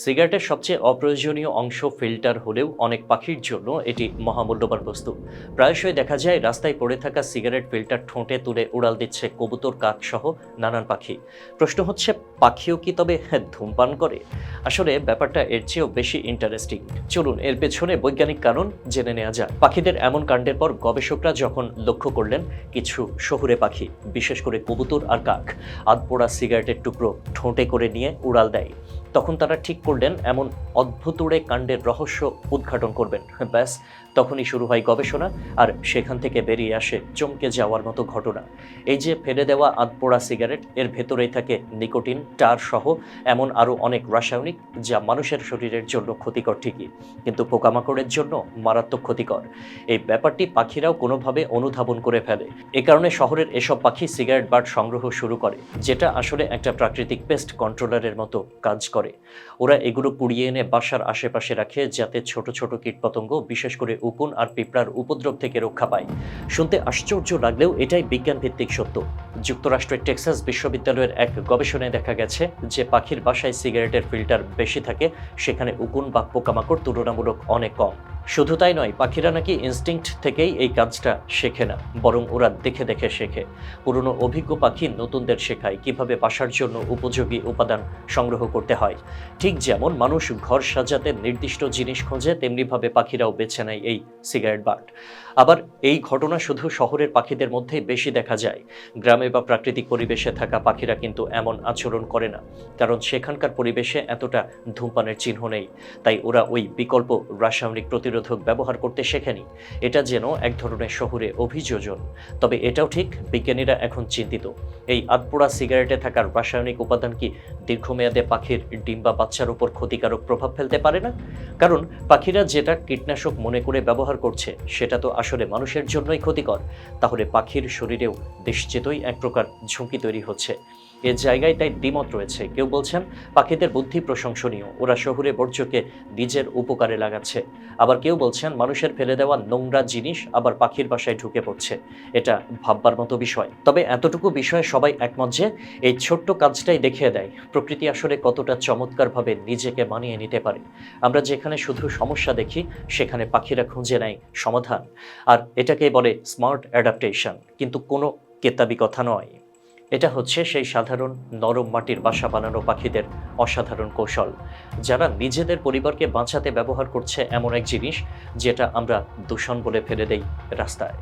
সিগারেটের সবচেয়ে অপ্রয়োজনীয় অংশ ফিল্টার হলেও অনেক পাখির জন্য এটি মহামূল্যবান বস্তু। প্রায়শই দেখা যায় রাস্তায় পড়ে থাকা সিগারেট ফিল্টার ঠোঁটে তুলে উড়াল দিচ্ছে কবুতর, কাক সহ নানান পাখি। প্রশ্ন হচ্ছে, পাখিও কি তবে ধূমপান করে? আসলে ব্যাপারটা এর চেয়েও বেশি ইন্টারেস্টিং। চলুন এর পেছনে বৈজ্ঞানিক কারণ জেনে নেওয়া যাক। পাখিদের এমন কাণ্ডের পর গবেষকরা যখন লক্ষ্য করলেন কিছু শহুরে পাখি, বিশেষ করে কবুতর আর কাক, আধপোড়া সিগারেটের টুকরো ঠোঁটে করে নিয়ে উড়াল দেয়, তখন তারা ঠিক করলেন এমন অদ্ভুতুড়ে কাণ্ডের রহস্য উদ্ঘাটন করবেন। ব্যাস, তখনই শুরু হয় গবেষণা, আর সেখান থেকে বেরিয়ে আসে চমকে যাওয়ার মতো ঘটনা। এই যে ফেলে দেওয়া আধপোড়া সিগারেট, এর ভেতরেই থাকে নিকোটিন, টার সহ এমন আরও অনেক রাসায়নিক যা মানুষের শরীরের জন্য ক্ষতিকর ঠিকই, কিন্তু পোকামাকড়ের জন্য মারাত্মক ক্ষতিকর। এই ব্যাপারটি পাখিরাও কোনোভাবে অনুধাবন করে ফেলে। এ কারণে শহরের এসব পাখি সিগারেট বাট সংগ্রহ শুরু করে, যেটা আসলে একটা প্রাকৃতিক পেস্ট কন্ট্রোলারের মতো কাজ করে। ওরা এগুলো পুড়িয়ে এনে বাসার আশেপাশে রাখে, যাতে ছোট ছোট কীটপতঙ্গ, বিশেষ করে উকুন আর পিঁপড়ার উপদ্রব থেকে রক্ষা পায়। শুনতে আশ্চর্য লাগলেও এটাই বিজ্ঞান ভিত্তিক সত্য। যুক্তরাষ্ট্রের টেক্সাস বিশ্ববিদ্যালয়ের এক গবেষণায় দেখা গেছে যে পাখির বাসায় সিগারেটের ফিল্টার বেশি থাকে, সেখানে উকুন বা পোকামাকড় তুলনামূলক অনেক কম। শুধু তাই নয়, পাখিরা নাকি ইনস্টিংক্ট থেকেই এই কাজটা শেখে না, বরং ওরা দেখে দেখে শেখে। পুরনো অভিজ্ঞ পাখি নতুনদের শেখায় কিভাবে বাসার জন্য উপযোগী উপাদান সংগ্রহ করতে হয়। ঠিক যেমন মানুষ ঘর সাজাতে নির্দিষ্ট জিনিস খোঁজে, তেমনিভাবে পাখিরাও বেছে নেয় এই সিগারেট বাট। আবার এই ঘটনা শুধু শহরের পাখিদের মধ্যেই বেশি দেখা যায়। গ্রামে বা প্রাকৃতিক পরিবেশে থাকা পাখিরা কিন্তু এমন আচরণ করে না, কারণ সেখানকার পরিবেশে এতটা ধূমপানের চিহ্ন নেই। তাই ওরা ওই বিকল্প রাসায়নিক প্রতিরোধক ব্যবহার করতে শেখেনি। এটা যেন এক ধরনের শহুরে অভিযোজন। তবে এটাও ঠিক, বিজ্ঞানীরা এখন চিন্তিত, এই আধপোড়া সিগারেটে থাকার রাসায়নিক উপাদান কি দীর্ঘমেয়াদে পাখির ডিম বা বাচ্চার উপর ক্ষতিকারক প্রভাব ফেলতে পারে না? কারণ পাখিরা যেটা কীটনাশক মনে করে ব্যবহার করছে, সেটা তো আসলে মানুষের জন্যই ক্ষতিকর। তাহলে পাখির শরীরেও নিশ্চিতই এক প্রকার ঝুঁকি তৈরি হচ্ছে। এ জায়গায় তাই দ্বিমত রয়েছে। কেউ বলছেন পাখিদের বুদ্ধি প্রশংসনীয়, ওরা শহুরে বর্জ্যকে নিজের উপকারে লাগাচ্ছে। আবার কেউ বলছেন মানুষের ফেলে দেওয়া নোংরা জিনিস আবার পাখির বাসায় ঢুকে পড়ছে। এটা ভাববার মতো বিষয়। তবে এতটুকু বিষয়ে সবাই একমত যে এই ছোট্ট কাজটাই দেখিয়ে দেয় প্রকৃতি আসলে কতটা চমৎকারভাবে নিজেকে মানিয়ে নিতে পারে। আমরা যেখানে শুধু সমস্যা দেখি, সেখানে পাখিরা খুঁজে নেয় সমাধান। আর এটাকেই বলে স্মার্ট অ্যাডাপ্টেশন, কিন্তু কোনো কেতাবি কথা নয়। এটা হচ্ছে সেই সাধারণ নরম মাটির বাসা বানানো পাখিদের অসাধারণ কৌশল, যারা নিজেদের পরিবারকে বাঁচাতে ব্যবহার করছে এমন এক জিনিস যেটা আমরা দূষণ বলে ফেলে দেই রাস্তায়।